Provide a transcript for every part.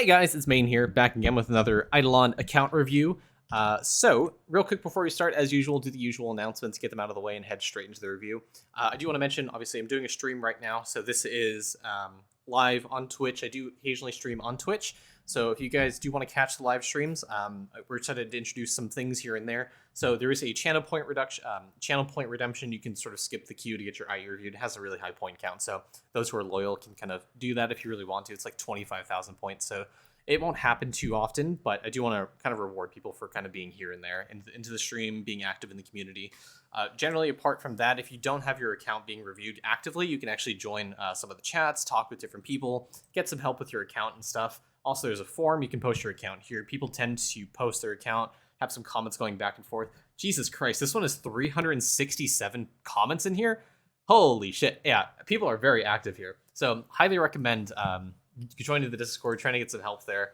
Hey guys, it's Main here, back again with another Idleon account review. So, real quick before we start, as usual, do the usual announcements, get them out of the way, and head straight into the review. I do want to mention, obviously, I'm doing a stream right now, so this is live on Twitch. I do occasionally stream on Twitch, so if you guys do want to catch the live streams, we're excited to introduce some things here and there. So there is a channel point redemption. You can sort of skip the queue to get your IE reviewed. It has a really high point count, so those who are loyal can kind of do that if you really want to. It's like 25,000 points, so it won't happen too often, but I do want to kind of reward people for kind of being here and there into the stream, being active in the community. Generally, apart from that, if you don't have your account being reviewed actively, you can actually join some of the chats, talk with different people, get some help with your account and stuff. Also, there's a forum. You can post your account here. People tend to post their account, have some comments going back and forth. Jesus Christ, this one has 367 comments in here. Holy shit. Yeah, people are very active here. So highly recommend joining the Discord, trying to get some help there.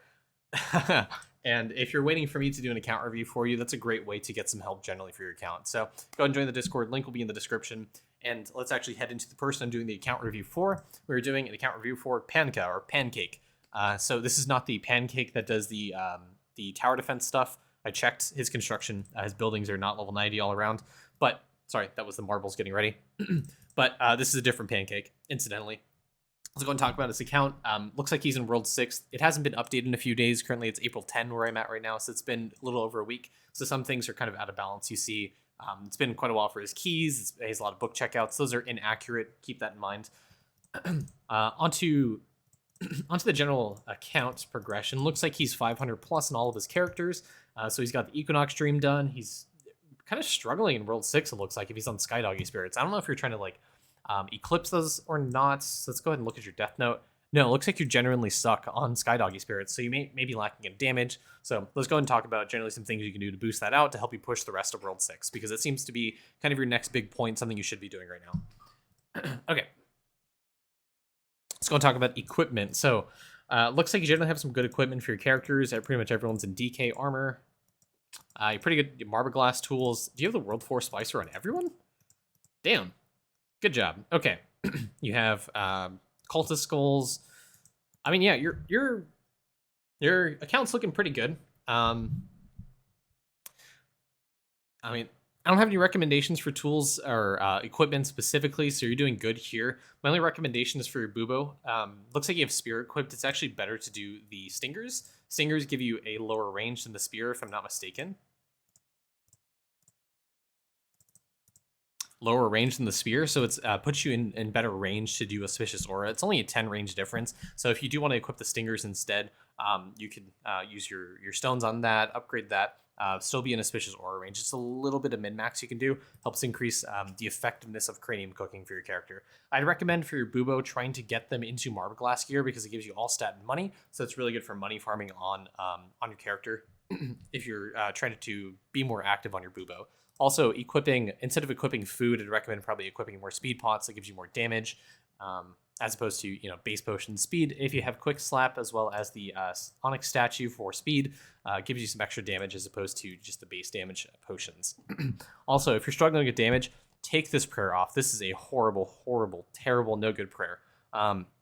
And if you're waiting for me to do an account review for you, that's a great way to get some help generally for your account. So go ahead and join the Discord. Link will be in the description. And let's actually head into the person I'm doing the account review for. We're doing an account review for Pancka, or Pancake. So this is not the Pancake that does the tower defense stuff. I checked his construction. His buildings are not level 90 all around. But, sorry, that was the marbles getting ready. But this is a different Pancake, incidentally. Let's go and talk about his account. Looks like he's in World 6. It hasn't been updated in a few days. Currently, it's April 10 where I'm at right now, so it's been a little over a week. So some things are kind of out of balance. You see, it's been quite a while for his keys. He has a lot of book checkouts. Those are inaccurate. Keep that in mind. Onto the general account progression. Looks like he's 500 plus in all of his characters. So he's got the Equinox dream done. He's kind of struggling in World 6, it looks like, if he's on Skydoggy Spirits. I don't know if you're trying to, like, eclipse those or not. So let's go ahead and look at your death note. No, it looks like you're genuinely stuck on Skydoggy Spirits, so you may be lacking in damage. So let's go ahead and talk about generally some things you can do to boost that out to help you push the rest of World 6, because it seems to be kind of your next big point, something you should be doing right now. Okay. Let's go and talk about equipment. So looks like you generally have some good equipment for your characters. Pretty much everyone's in DK armor. You're pretty good marble glass tools. Do you have the World 4 Splicer on everyone? Damn. Good job. Okay. You have cultist skulls. I mean, yeah, your account's looking pretty good. I mean, I don't have any recommendations for tools or equipment specifically, so you're doing good here. My only recommendation is for your bubo. Looks like you have spear equipped. It's actually better to do the stingers. Stingers give you a lower range than the spear, if I'm not mistaken. Lower range than the spear, so it's puts you in better range to do Auspicious Aura. It's only a 10 range difference, so if you do want to equip the stingers instead, you can use your stones on that, upgrade that, still be in Auspicious Aura range. Just a little bit of min-max you can do, helps increase the effectiveness of cranium cooking for your character. I'd recommend for your bubo trying to get them into marble glass gear, because it gives you all stat and money, so it's really good for money farming on your character if you're trying to be more active on your bubo. Also, instead of equipping food, I'd recommend probably equipping more speed pots that gives you more damage, as opposed to, base potion speed. If you have quick slap, as well as the onyx statue for speed, gives you some extra damage as opposed to just the base damage potions. Also, if you're struggling with damage, take this prayer off. This is a horrible, horrible, terrible, no good prayer.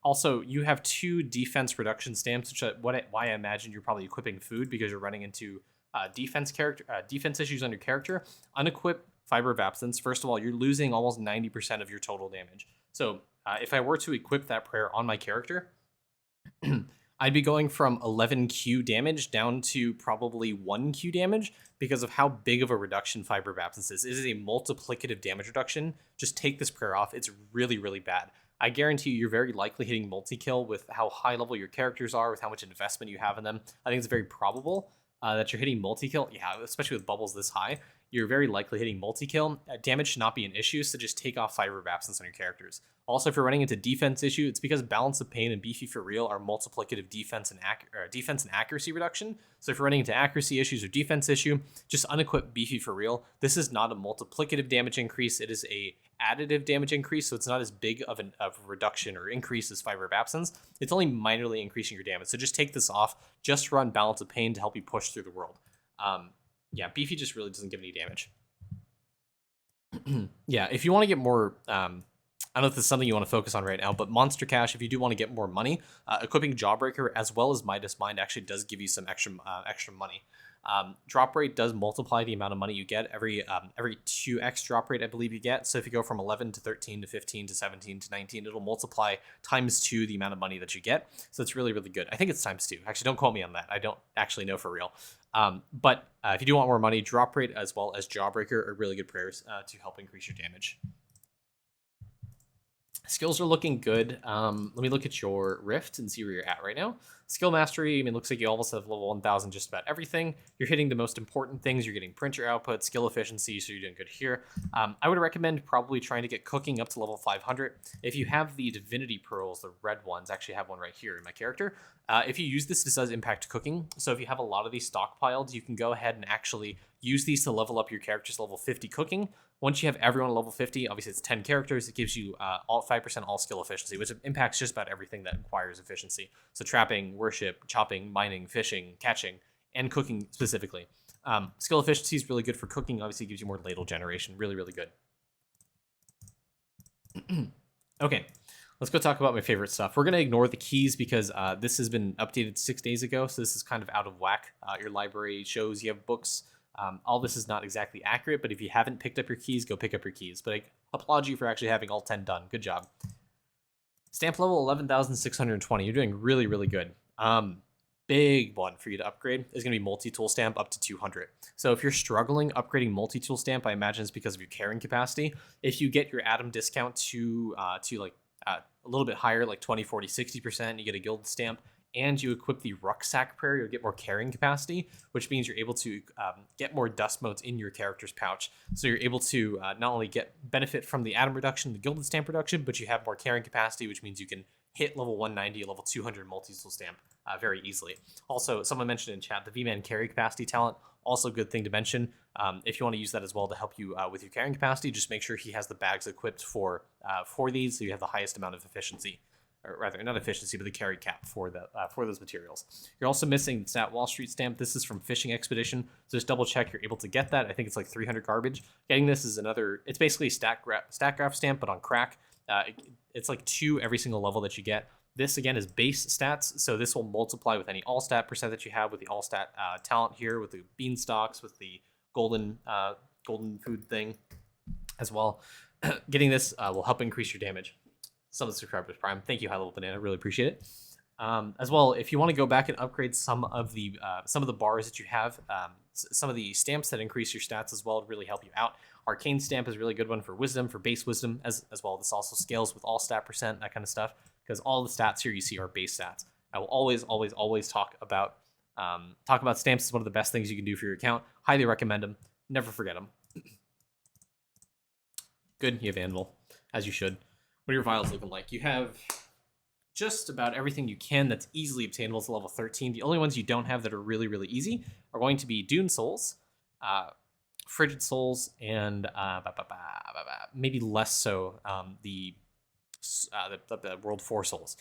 Also, you have 2 defense reduction stamps, which why I imagine you're probably equipping food, because you're running into defense issues on your character. Unequip Fiber of Absence. First of all, you're losing almost 90% of your total damage. So if I were to equip that prayer on my character, I'd be going from 11 Q damage down to probably 1 Q damage, because of how big of a reduction Fiber of Absence is. It is a multiplicative damage reduction. Just take this prayer off. It's really, really bad. I guarantee you're very likely hitting multi-kill with how high level your characters are, with how much investment you have in them. I think it's very probable that you're hitting multi-kill. Yeah, especially with bubbles this high, you're very likely hitting multi-kill. Damage should not be an issue, so just take off Fiber of Absence on your characters. Also, if you're running into defense issue, it's because Balance of Pain and Beefy for Real are multiplicative defense and accuracy reduction. So if you're running into accuracy issues or defense issue, just unequip Beefy for Real. This is not a multiplicative damage increase. It is a additive damage increase, so it's not as big of a reduction or increase as Fiber of Absence. It's only minorly increasing your damage. So just take this off. Just run Balance of Pain to help you push through the world. Yeah, Beefy just really doesn't give any damage. Yeah, if you want to get more I don't know if this is something you want to focus on right now, but Monster Cash, if you do want to get more money, equipping Jawbreaker as well as Midas Mind actually does give you some extra money. Drop rate does multiply the amount of money you get every 2x drop rate, I believe you get. So if you go from 11 to 13 to 15 to 17 to 19, it'll multiply times 2 the amount of money that you get. So it's really, really good. I think it's times 2. Actually, don't quote me on that. I don't actually know for real. But if you do want more money, drop rate as well as Jawbreaker are really good prayers to help increase your damage. Skills are looking good. Let me look at your Rift and see where you're at right now. Skill Mastery, I mean, looks like you almost have level 1000 just about everything. You're hitting the most important things. You're getting printer output, skill efficiency, so you're doing good here. I would recommend probably trying to get cooking up to level 500. If you have the Divinity Pearls, the red ones, actually have one right here in my character. If you use this does impact cooking. So if you have a lot of these stockpiled, you can go ahead and actually use these to level up your characters to level 50 cooking. Once you have everyone at level 50, obviously it's 10 characters, it gives you all 5% all skill efficiency, which impacts just about everything that requires efficiency. So trapping, worship, chopping, mining, fishing, catching, and cooking specifically. Skill efficiency is really good for cooking. Obviously it gives you more ladle generation. Really, really good. Okay, let's go talk about my favorite stuff. We're going to ignore the keys because this has been updated 6 days ago, so this is kind of out of whack. Your library shows you have books. All this is not exactly accurate, but if you haven't picked up your keys, go pick up your keys. But I applaud you for actually having all 10 done. Good job. Stamp level 11,620. You're doing really, really good. Big one for you to upgrade is going to be multi-tool stamp up to 200. So if you're struggling upgrading multi-tool stamp, I imagine it's because of your carrying capacity. If you get your atom discount to like a little bit higher, like 20, 40, 60%, you get a guild stamp, and you equip the rucksack prayer, you'll get more carrying capacity, which means you're able to get more dust motes in your character's pouch. So you're able to not only get benefit from the atom reduction, the gilded stamp reduction, but you have more carrying capacity, which means you can hit level 190, level 200 multi-tool stamp very easily. Also, someone mentioned in chat the V-Man carry capacity talent, also a good thing to mention. If you want to use that as well to help you with your carrying capacity, just make sure he has the bags equipped for these, so you have the highest amount of efficiency. Or rather, not efficiency, but the carry cap for those materials. You're also missing the Stat Wall Street stamp. This is from Fishing Expedition, so just double check you're able to get that. I think it's like 300 garbage. Getting this is another. It's basically a stat graph stamp, but on crack. It's like 2 every single level that you get. This again is base stats, so this will multiply with any all stat percent that you have with the all stat talent here, with the beanstalks, with the golden food thing as well. Getting this will help increase your damage. Some of the subscribers prime. Thank you, High Level Banana. Really appreciate it. As well, if you want to go back and upgrade some of the bars that you have, some of the stamps that increase your stats as well, to really help you out. Arcane stamp is a really good one for wisdom, for base wisdom as well. This also scales with all stat percent, that kind of stuff, because all the stats here you see are base stats. I will always talk about stamps. It's one of the best things you can do for your account. Highly recommend them. Never forget them. Good, you have Anvil, as you should. What are your vials looking like? You have just about everything you can that's easily obtainable to level 13. The only ones you don't have that are really, really easy are going to be Dune Souls, Frigid Souls, and maybe less so the World 4 Souls.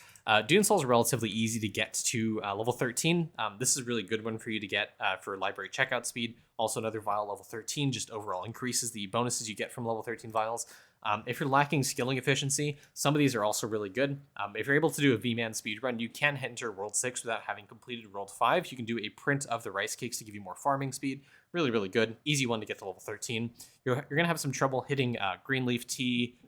Dune Souls are relatively easy to get to level 13. This is a really good one for you to get for library checkout speed. Also another vial level 13 just overall increases the bonuses you get from level 13 vials. If you're lacking skilling efficiency, some of these are also really good. If you're able to do a V-Man speedrun, you can enter World 6 without having completed World 5. You can do a print of the rice cakes to give you more farming speed. Really, really good. Easy one to get to level 13. You're going to have some trouble hitting Greenleaf Tea,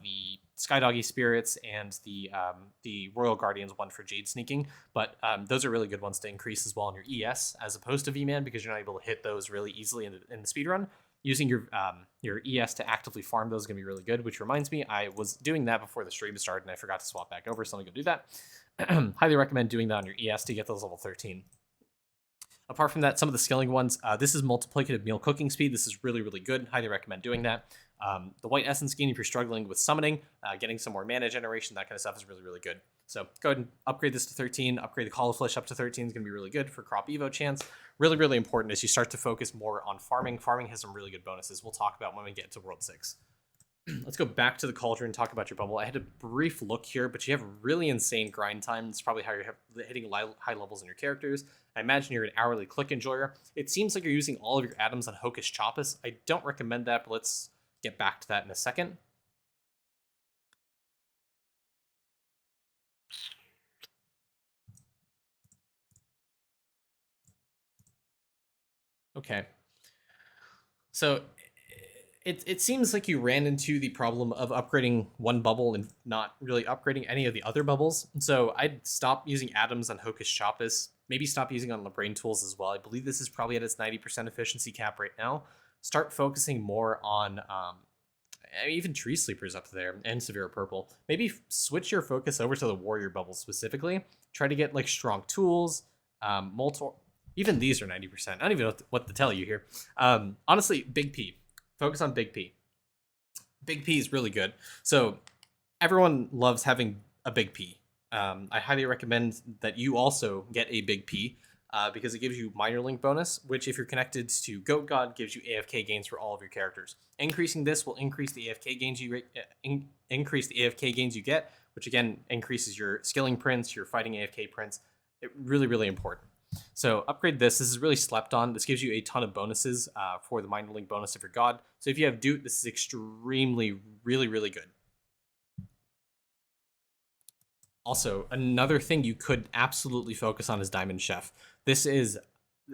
the Skydoggy Spirits, and the Royal Guardians one for Jade Sneaking, but those are really good ones to increase as well in your ES as opposed to V-Man, because you're not able to hit those really easily in the speedrun. Using your ES to actively farm those is going to be really good, which reminds me, I was doing that before the stream started and I forgot to swap back over, so I'm going to go do that. Highly recommend doing that on your ES to get those level 13. Apart from that, some of the skilling ones, this is multiplicative meal cooking speed. This is really, really good. Highly recommend doing that. The White Essence Skein, if you're struggling with summoning, getting some more mana generation, that kind of stuff is really, really good. So go ahead and upgrade this to 13. Upgrade the Call of Flesh up to 13 is going to be really good for Crop Evo chance. Really, really important as you start to focus more on farming. Farming has some really good bonuses we'll talk about when we get to World 6. Let's go back to the Cauldron and talk about your bubble. I had a brief look here, but you have really insane grind time. It's probably how you're hitting high levels in your characters. I imagine you're an hourly click enjoyer. It seems like you're using all of your atoms on Hocus Chopus. I don't recommend that, but let's get back to that in a second. Okay. So it seems like you ran into the problem of upgrading one bubble and not really upgrading any of the other bubbles. So I'd stop using atoms on Hocus Chopus, maybe stop using on the brain tools as well. I believe this is probably at its 90% efficiency cap right now. Start focusing more on even Tree Sleepers up there and Severe Purple. Maybe switch your focus over to the Warrior bubble specifically. Try to get like strong tools, multiple. Even these are 90%. I don't even know what to tell you here. Honestly, Big P. Focus on Big P. Big P is really good. So everyone loves having a Big P. I highly recommend that you also get a Big P because it gives you minor link bonus, which if you're connected to Goat God gives you AFK gains for all of your characters. Increasing this will increase the AFK gains increase the AFK gains you get, which again increases your skilling prints, your fighting AFK prints. Really, really important. So upgrade this. This is really slept on. This gives you a ton of bonuses for the minor link bonus of your god. So if you have Doot, this is extremely, really, really good. Also, another thing you could absolutely focus on is Diamond Chef. This is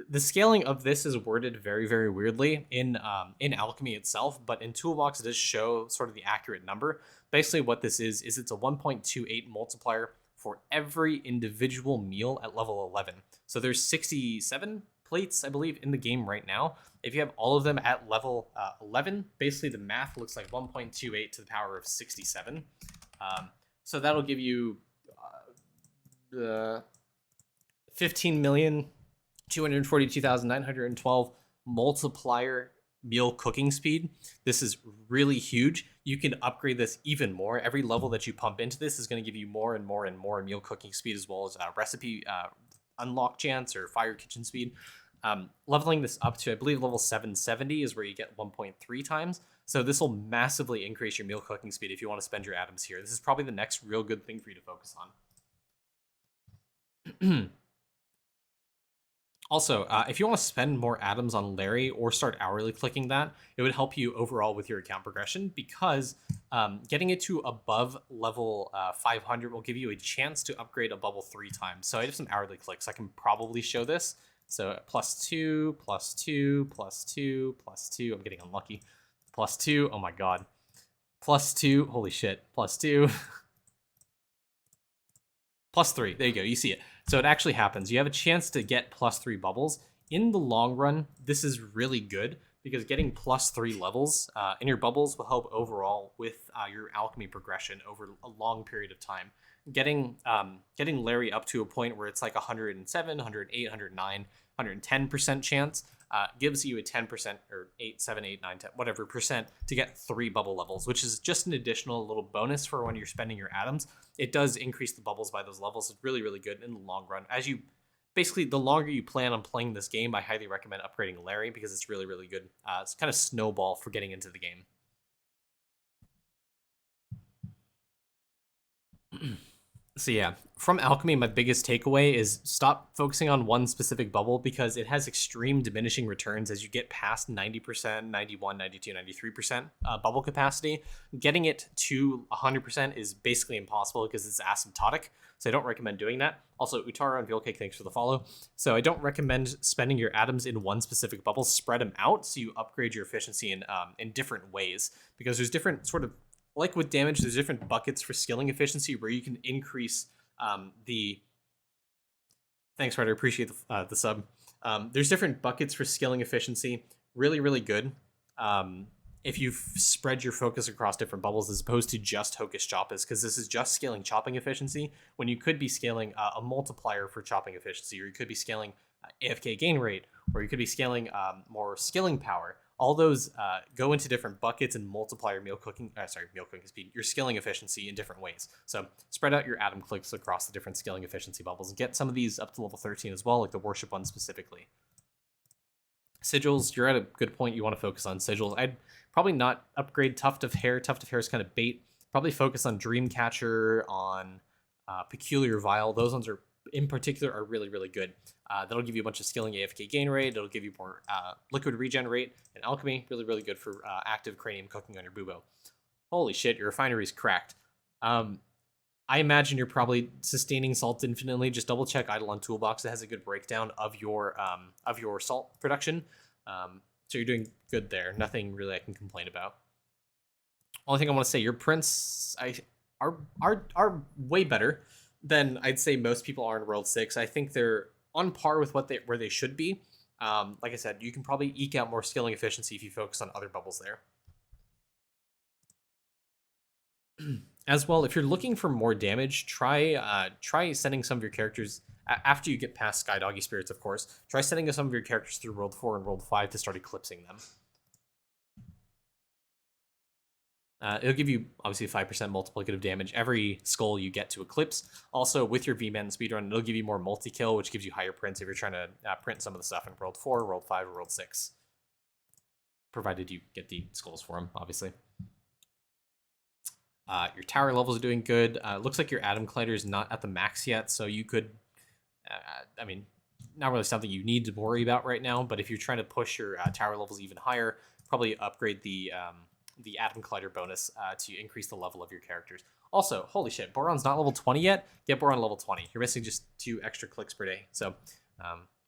the scaling of this is worded very, very weirdly in alchemy itself, but in Toolbox it does show sort of the accurate number. Basically, what this is it's a 1.28 multiplier for every individual meal at level 11. So there's 67 plates, I believe, in the game right now. If you have all of them at level 11, basically the math looks like 1.28 to the power of 67. So that'll give you 15,242,912 multiplier meal cooking speed. This is really huge. You can upgrade this even more. Every level that you pump into this is going to give you more and more and more meal cooking speed, as well as recipe unlock chance or fire kitchen speed. Leveling this up to, I believe, level 770 is where you get 1.3 times. So this will massively increase your meal cooking speed if you want to spend your atoms here. This is probably the next real good thing for you to focus on. Also, if you want to spend more atoms on Larry or start hourly clicking that, it would help you overall with your account progression because getting it to above level 500 will give you a chance to upgrade a bubble 3 times. So I have some hourly clicks. I can probably show this. So +2, +2, +2, +2. I'm getting unlucky. +2. Oh my god. +2. Holy shit. +2. +3. There you go. You see it. So it actually happens. You have a chance to get +3 bubbles. In the long run, this is really good because getting +3 levels in your bubbles will help overall with your alchemy progression over a long period of time. Getting Larry up to a point where it's like 107, 108, 109, 110% chance gives you a 10% or 8, 7, 8, 9, 10, whatever percent to get 3 bubble levels, which is just an additional little bonus for when you're spending your atoms. It does increase the bubbles by those levels. It's really, really good in the long run. As you basically, the longer you plan on playing this game, I highly recommend upgrading Larry because it's really, really good. It's kind of snowball for getting into the game. So yeah, from alchemy, my biggest takeaway is stop focusing on one specific bubble because it has extreme diminishing returns as you get past 90%, 91, 92, 93% bubble capacity. Getting it to 100% is basically impossible because it's asymptotic. So I don't recommend doing that. Also, Utara and Veilcake, thanks for the follow. So I don't recommend spending your atoms in one specific bubble. Spread them out so you upgrade your efficiency in different ways because there's different sort of, like with damage, there's different buckets for skilling efficiency where you can increase the... Thanks, Ryder. Appreciate the sub. There's different buckets for skilling efficiency. Really, really good. If you spread your focus across different bubbles as opposed to just Hocus Chopus, because this is just scaling chopping efficiency, when you could be scaling a multiplier for chopping efficiency, or you could be scaling AFK gain rate, or you could be scaling more skilling power. All those go into different buckets and multiply your meal cooking speed, your skilling efficiency in different ways. So spread out your atom clicks across the different skilling efficiency bubbles and get some of these up to level 13 as well, like the worship one specifically. Sigils, you're at a good point. You want to focus on sigils. I'd probably not upgrade Tuft of Hair. Tuft of Hair is kind of bait. Probably focus on Dreamcatcher, on Peculiar Vial. Those ones are, in particular, are really, really good. That'll give you a bunch of skilling AFK gain rate. It'll give you more liquid regen rate. And alchemy, really, really good for active cranium cooking on your bubo. Holy shit, your refinery's cracked. I imagine you're probably sustaining salt infinitely. Just double check Idleon Toolbox. It has a good breakdown of your salt production. So you're doing good there. Nothing really I can complain about. Only thing I want to say, your prints are way better than I'd say most people are in World 6. I think they're on par with where they should be. Like I said, you can probably eke out more scaling efficiency if you focus on other bubbles there. As well, if you're looking for more damage, try sending some of your characters after you get past Sky Doggy Spirits, of course. Try sending some of your characters through World 4 and World 5 to start eclipsing them. It'll give you obviously 5% multiplicative damage every skull you get to eclipse. Also, with your V-Man speedrun, it'll give you more multi-kill, which gives you higher prints if you're trying to print some of the stuff in World 4, World 5, or World 6. Provided you get the skulls for them, obviously. Your tower levels are doing good. Looks like your Atom Collider is not at the max yet, so you could, I mean, not really something you need to worry about right now, but if you're trying to push your tower levels even higher, probably upgrade the Atom Collider bonus to increase the level of your characters. Also, holy shit, Boron's not level 20 yet. Get Boron level 20. You're missing just 2 extra clicks per day, so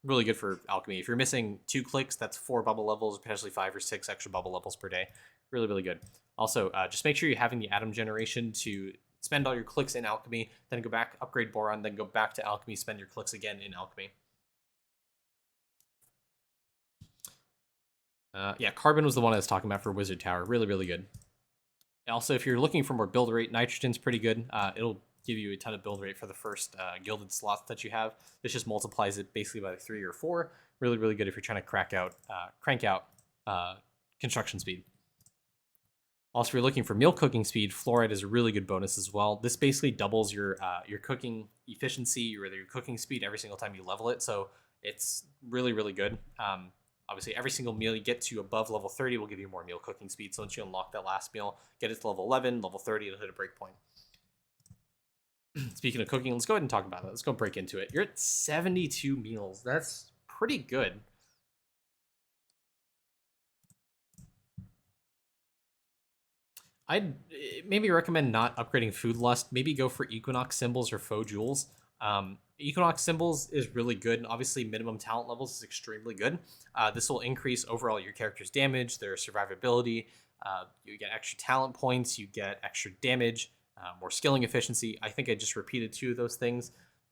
really good for alchemy. If you're missing 2 clicks, that's 4 bubble levels, potentially 5 or 6 extra bubble levels per day. Really, really good. Also, just make sure you're having the atom generation to spend all your clicks in alchemy, then go back, upgrade Boron, then go back to alchemy, spend your clicks again in alchemy. Yeah, Carbon was the one I was talking about for Wizard Tower. Really, really good. Also, if you're looking for more build rate, Nitrogen's pretty good. It'll give you a ton of build rate for the first gilded slots that you have. This just multiplies it basically by 3 or 4. Really, really good if you're trying to crank out construction speed. Also, if you're looking for meal cooking speed, Fluoride is a really good bonus as well. This basically doubles your cooking efficiency or your cooking speed every single time you level it. So it's really, really good. Obviously, every single meal you get to above level 30 will give you more meal cooking speed. So once you unlock that last meal, get it to level 11, level 30, it'll hit a breakpoint. Speaking of cooking, let's go ahead and talk about that. Let's go break into it. You're at 72 meals. That's pretty good. I'd maybe recommend not upgrading Food Lust. Maybe go for Equinox symbols or faux jewels. Equinox symbols is really good, and obviously minimum talent levels is extremely good. This will increase overall your character's damage, their survivability. You get extra talent points, you get extra damage, more skilling efficiency. I think I just repeated 2 of those things.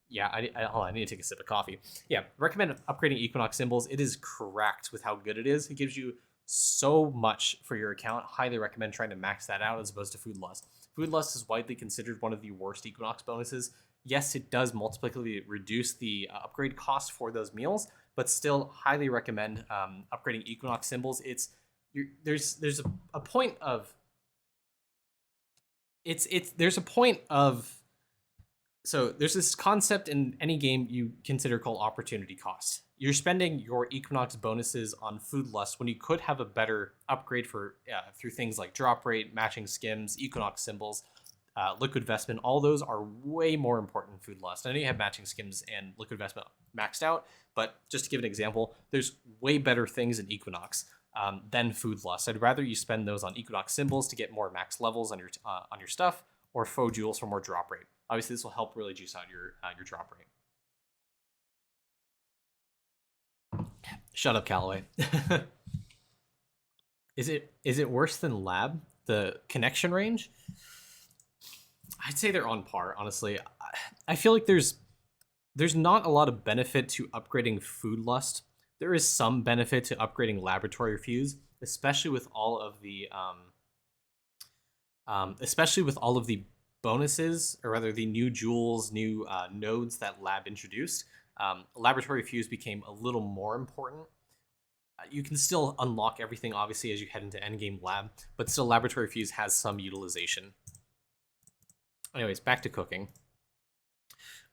Yeah, hold on, I need to take a sip of coffee. Yeah, recommend upgrading Equinox symbols. It is cracked with how good it is. It gives you so much for your account. Highly recommend trying to max that out as opposed to Food Lust. Food Lust is widely considered one of the worst Equinox bonuses. Yes, it does multiplicatively reduce the upgrade cost for those meals, but still highly recommend upgrading Equinox symbols. There's a point of so there's this concept in any game you consider called opportunity cost. You're spending your Equinox bonuses on Food Lust when you could have a better upgrade for through things like drop rate, matching skims, Equinox symbols, liquid vestment. All those are way more important than Food Lust. I know you have matching skims and liquid vestment maxed out, but just to give an example, there's way better things in Equinox than Food Lust. I'd rather you spend those on Equinox symbols to get more max levels on your stuff, or faux jewels for more drop rate. Obviously, this will help really juice out your drop rate. Shut up, Callaway. Is it worse than Lab? The connection range? I'd say they're on par, honestly. I feel like there's not a lot of benefit to upgrading Food Lust. There is some benefit to upgrading Laboratory Fuse, especially with all of the bonuses, or rather the new jewels, new nodes that Lab introduced. Laboratory Fuse became a little more important. You can still unlock everything, obviously, as you head into Endgame Lab, but still Laboratory Fuse has some utilization. Anyways, back to cooking.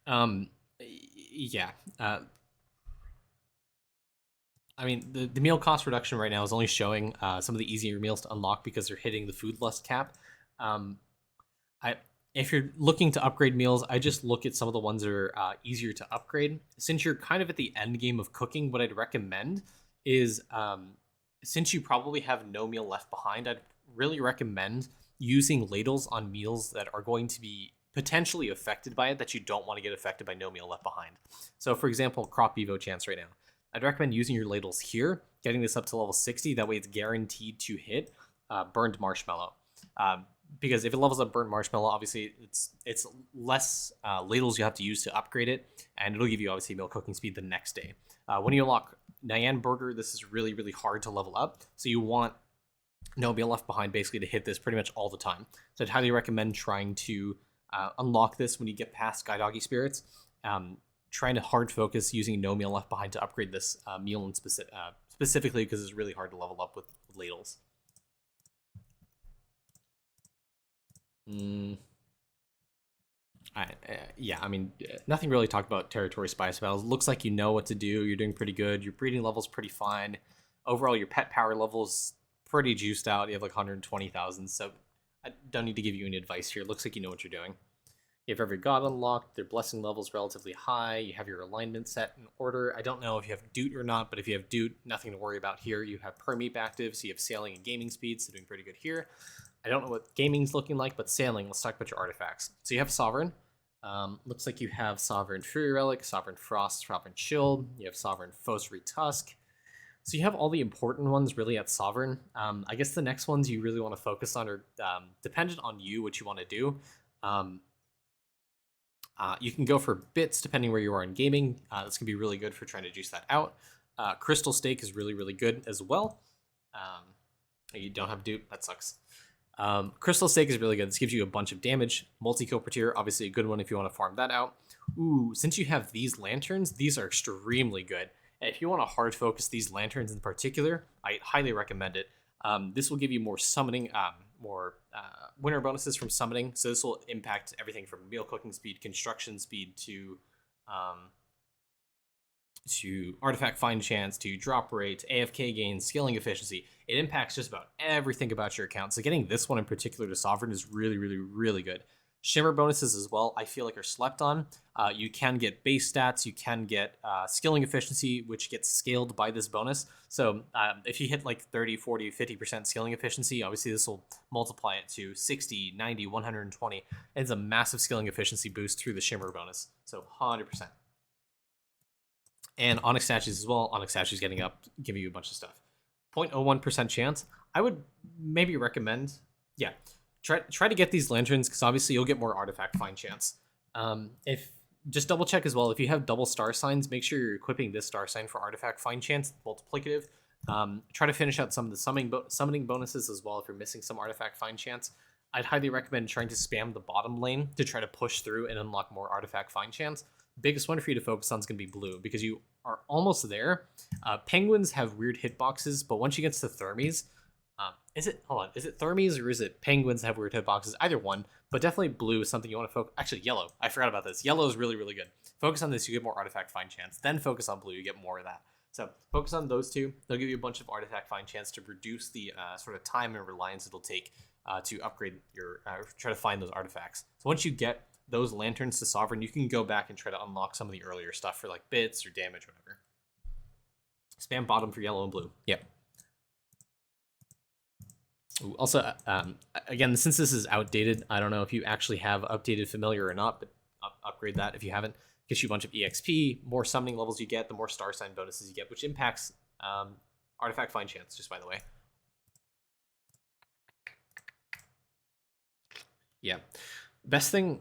Yeah. I mean, the meal cost reduction right now is only showing some of the easier meals to unlock because they're hitting the Food Lust cap. If you're looking to upgrade meals, I just look at some of the ones that are easier to upgrade. Since you're kind of at the end game of cooking, what I'd recommend is, since you probably have no meal left behind, I'd really recommend using ladles on meals that are going to be potentially affected by it, that you don't want to get affected by no meal left behind. So for example, Crop Evo Chance right now. I'd recommend using your ladles here, getting this up to level 60. That way it's guaranteed to hit Burned Marshmallow. Because if it levels up Burnt Marshmallow, obviously it's less ladles you have to use to upgrade it, and it'll give you obviously milk cooking speed the next day. When you unlock Nyan Burger, this is really, really hard to level up, so you want no meal left behind basically to hit this pretty much all the time. So I'd highly recommend trying to unlock this when you get past Sky Doggy Spirits. Trying to hard focus using no meal left behind to upgrade this meal in specifically because it's really hard to level up with ladles. Yeah, I mean, nothing really talked about territory spice battles. Looks like you know what to do. You're doing pretty good. Your breeding level's pretty fine. Overall, your pet power level's pretty juiced out. You have like 120,000, so I don't need to give you any advice here. It looks like you know what you're doing. You have every god unlocked. Their blessing level's relatively high. You have your alignment set in order. I don't know if you have Doot or not, but if you have Doot, nothing to worry about here. You have Permeep active, so you have sailing and gaming speed, so doing pretty good here. I don't know what gaming's looking like, but sailing, let's talk about your artifacts. So you have Sovereign. Looks like you have Sovereign Fury Relic, Sovereign Frost, Sovereign Shield. You have Sovereign Fossary Tusk. So you have all the important ones really at Sovereign. I guess the next ones you really want to focus on are dependent on you, what you want to do. You can go for bits depending where you are in gaming. This can be really good for trying to juice that out. Crystal Stake is really, really good as well. You don't have dupe, that sucks. Crystal Stake is really good. This gives you a bunch of damage. Multi-Copertier, obviously a good one if you want to farm that out. Ooh, since you have these lanterns, these are extremely good. If you want to hard focus these lanterns in particular, I highly recommend it. This will give you more summoning, more winter bonuses from summoning. So this will impact everything from meal cooking speed, construction speed, to artifact find chance, to drop rate, AFK gains, scaling efficiency. It impacts just about everything about your account. So getting this one in particular to Sovereign is really, really, really good. Shimmer bonuses as well, I feel like are slept on. You can get base stats, you can get skilling efficiency, which gets scaled by this bonus. So if you hit like 30, 40, 50% skilling efficiency, obviously this will multiply it to 60, 90, 120. It's a massive skilling efficiency boost through the Shimmer bonus. So 100%. And Onyx statues as well. Onyx statues getting up, giving you a bunch of stuff. 0.01% chance. I would maybe recommend, yeah, try to get these lanterns because obviously you'll get more artifact find chance. If just double check as well, if you have double star signs, make sure you're equipping this star sign for artifact find chance, multiplicative. Try to finish out some of the summoning bonuses as well if you're missing some artifact find chance. I'd highly recommend trying to spam the bottom lane to try to push through and unlock more artifact find chance. Biggest one for you to focus on is going to be blue because you are almost there. Penguins have weird hitboxes, but once you get to Thermies, is it Thermies or is it Penguins that have weird hitboxes? Either one, but definitely blue is something you want to focus. Actually, yellow. I forgot about this. Yellow is really, really good. Focus on this, you get more artifact find chance. Then focus on blue, you get more of that. So focus on those two. They'll give you a bunch of artifact find chance to reduce the sort of time and reliance it'll take to upgrade your, try to find those artifacts. So once you get those lanterns to Sovereign, you can go back and try to unlock some of the earlier stuff for like bits or damage or whatever. Spam bottom for yellow and blue. Yep. Ooh, also, again, since this is outdated, I don't know if you actually have updated familiar or not, but upgrade that if you haven't. Gets you a bunch of EXP, more summoning levels you get, the more star sign bonuses you get, which impacts artifact find chance, just by the way. Yeah. Best thing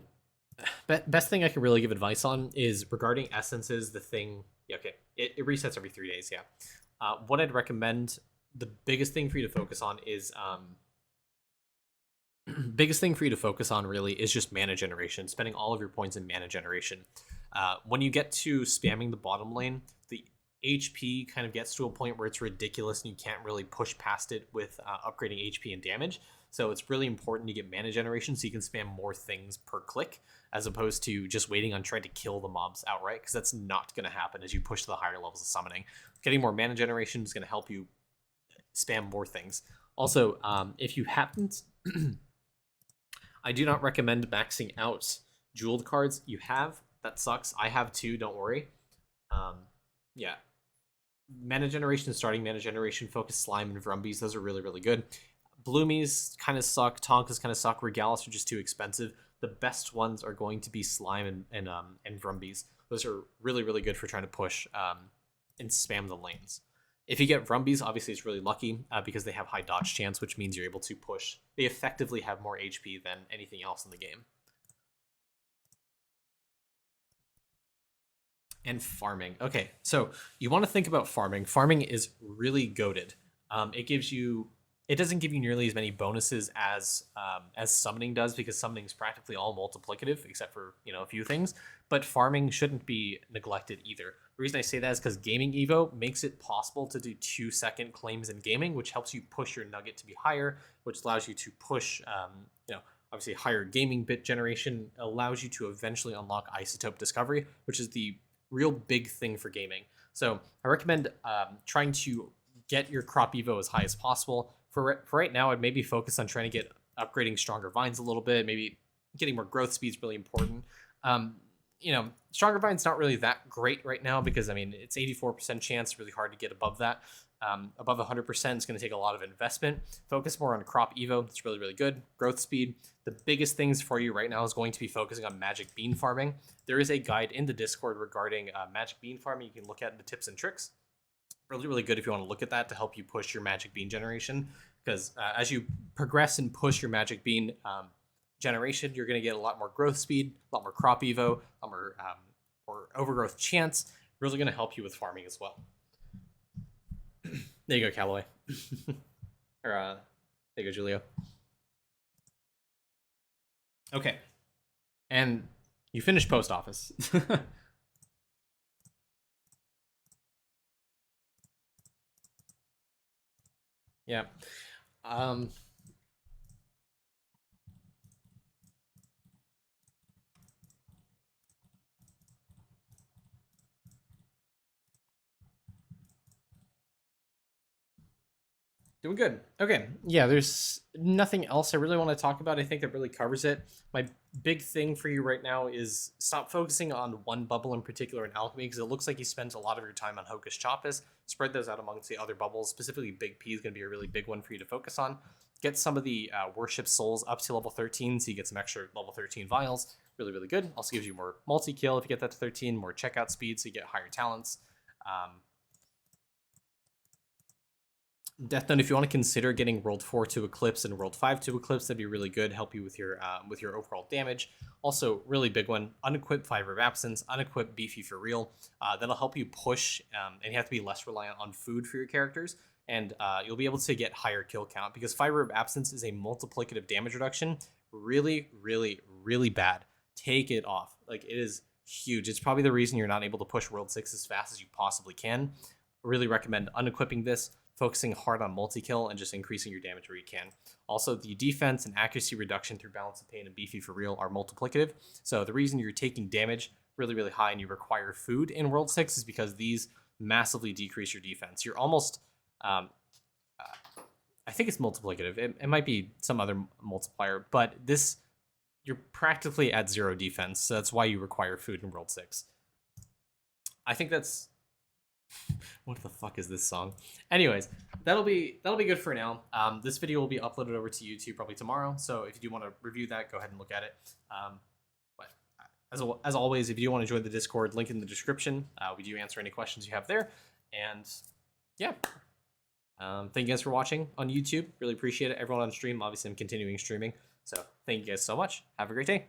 I can really give advice on is regarding essences, the thing. Yeah, okay. It resets every 3 days, yeah. What I'd recommend, the biggest thing for you to focus on is really is just mana generation, spending all of your points in mana generation. When you get to spamming the bottom lane, the HP kind of gets to a point where it's ridiculous and you can't really push past it with upgrading HP and damage. So it's really important to get mana generation so you can spam more things per click, as opposed to just waiting on trying to kill the mobs outright, because that's not going to happen as you push to the higher levels of summoning. Getting more mana generation is going to help you spam more things. Also, if you haven't, I do not recommend maxing out jeweled cards. You have, that sucks. I have too, don't worry. Yeah. Mana generation, starting mana generation, focus slime and Vrumbies, those are really, really good. Bloomies kind of suck, Tonkas kind of suck, Regalis are just too expensive. The best ones are going to be slime and Vrumbies. Those are really, really good for trying to push and spam the lanes. If you get Rumbies, obviously it's really lucky because they have high dodge chance, which means you're able to push. They effectively have more HP than anything else in the game. And farming. Okay, so you want to think about farming. Farming is really goated. It doesn't give you nearly as many bonuses as summoning does, because summoning is practically all multiplicative except for a few things. But farming shouldn't be neglected either. The reason I say that is because Gaming Evo makes it possible to do 2-second claims in gaming, which helps you push your nugget to be higher, which allows you to push obviously higher gaming bit generation, allows you to eventually unlock isotope discovery, which is the real big thing for gaming. So I recommend trying to get your crop evo as high as possible. For right now, I'd maybe focus on trying to get upgrading stronger vines a little bit. Maybe getting more growth speed is really important. Stronger vines not really that great right now because it's 84% chance, really hard to get above that. Above 100% is going to take a lot of investment. Focus more on crop evo. It's really, really good. Growth speed. The biggest things for you right now is going to be focusing on magic bean farming. There is a guide in the Discord regarding magic bean farming. You can look at the tips and tricks. Really, really good if you want to look at that to help you push your magic bean generation. Because as you progress and push your magic bean generation, you're going to get a lot more growth speed, a lot more crop evo, a lot more overgrowth chance. Really going to help you with farming as well. There you go, Callaway. Or there you go, Julio. Okay. And you finished post office. Yeah. Doing good. Okay. Yeah, there's nothing else I really want to talk about. I think that really covers it. My big thing for you right now is stop focusing on one bubble in particular in alchemy, because it looks like you spent a lot of your time on Hocus Chopus. Spread those out amongst the other bubbles. Specifically, Big P is going to be a really big one for you to focus on. Get some of the worship souls up to level 13, so you get some extra level 13 vials. Really, really good. Also gives you more multi-kill if you get that to 13, more checkout speed, so you get higher talents. Death Note, if you want to consider getting World 4 to Eclipse and World 5 to Eclipse, that'd be really good. Help you with your overall damage. Also, really big one, unequip Fiber of Absence, unequip Beefy for Real. That'll help you push, and you have to be less reliant on food for your characters. And you'll be able to get higher kill count, because Fiber of Absence is a multiplicative damage reduction. Really, really, really bad. Take it off. Like, it is huge. It's probably the reason you're not able to push World 6 as fast as you possibly can. Really recommend unequipping this, focusing hard on multi-kill, and just increasing your damage where you can. Also, the defense and accuracy reduction through Balance of Pain and Beefy for Real are multiplicative. So the reason you're taking damage really, really high and you require food in World 6 is because these massively decrease your defense. You're almost, I think it's multiplicative. It might be some other multiplier, but this, you're practically at 0 defense. So that's why you require food in World 6. I think that's... What the fuck is this song? Anyways, that'll be good for now. This video will be uploaded over to YouTube probably tomorrow, so if you do want to review that, go ahead and look at it. But as always, if you do want to join the Discord, link in the description. We do answer any questions you have there. And yeah, thank you guys for watching on YouTube. Really appreciate it. Everyone on stream, obviously I'm continuing streaming, so thank you guys so much. Have a great day.